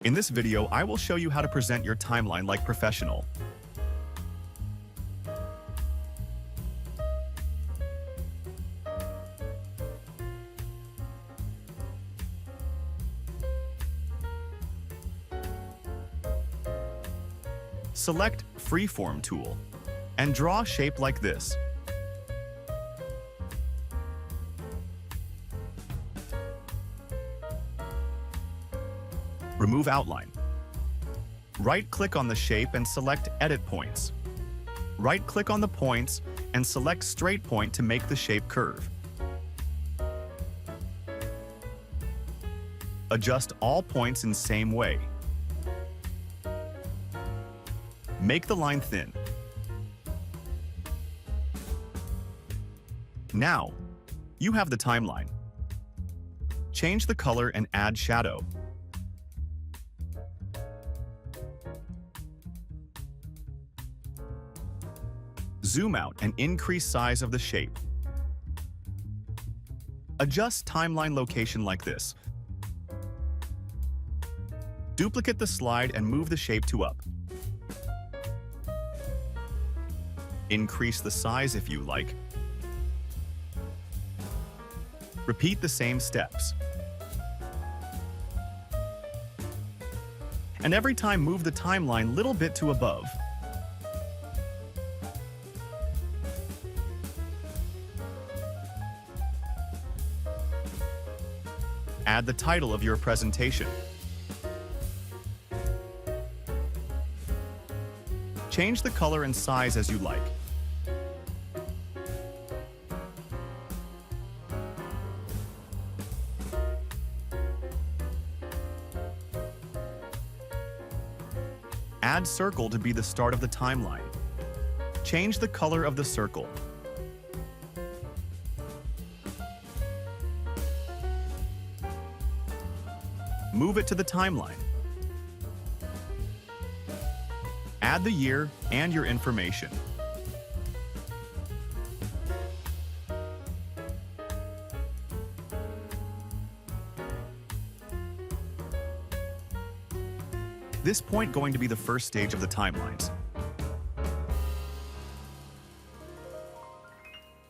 In this video, I will show you how to present your timeline like professional. Select Freeform tool and draw a shape like this. Remove outline. Right-click on the shape and select Edit Points. Right-click on the points and select Straight Point to make the shape curve. Adjust all points in same way. Make the line thin. Now, you have the timeline. Change the color and add shadow. Zoom out and increase size of the shape. Adjust timeline location like this. Duplicate the slide and move the shape to up. Increase the size if you like. Repeat the same steps. And every time move the timeline little bit to above. Add the title of your presentation. Change the color and size as you like. Add circle to be the start of the timeline. Change the color of the circle. Move it to the timeline. Add the year and your information. This point going to be the first stage of the timelines.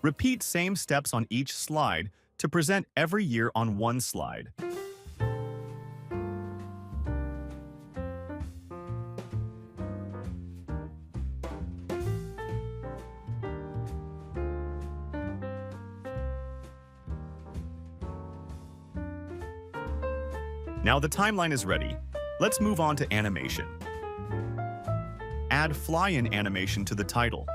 Repeat same steps on each slide to present every year on one slide. Now the timeline is ready. Let's move on to animation. Add fly-in animation to the title.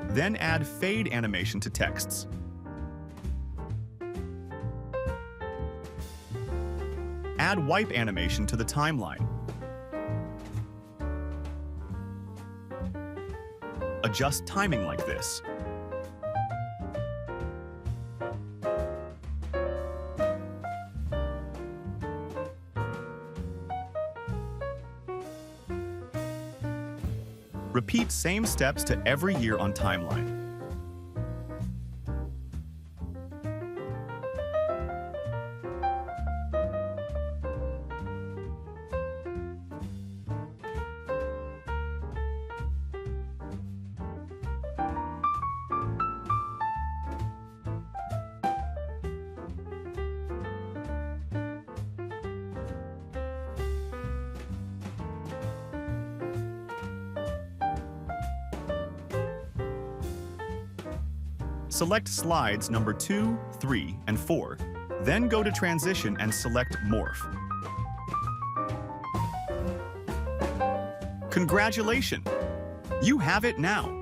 Then add fade animation to texts. Add wipe animation to the timeline. Adjust timing like this. Repeat same steps to every year on timeline. Select slides number 2, 3, and 4, then go to Transition and select Morph. Congratulations! You have it now!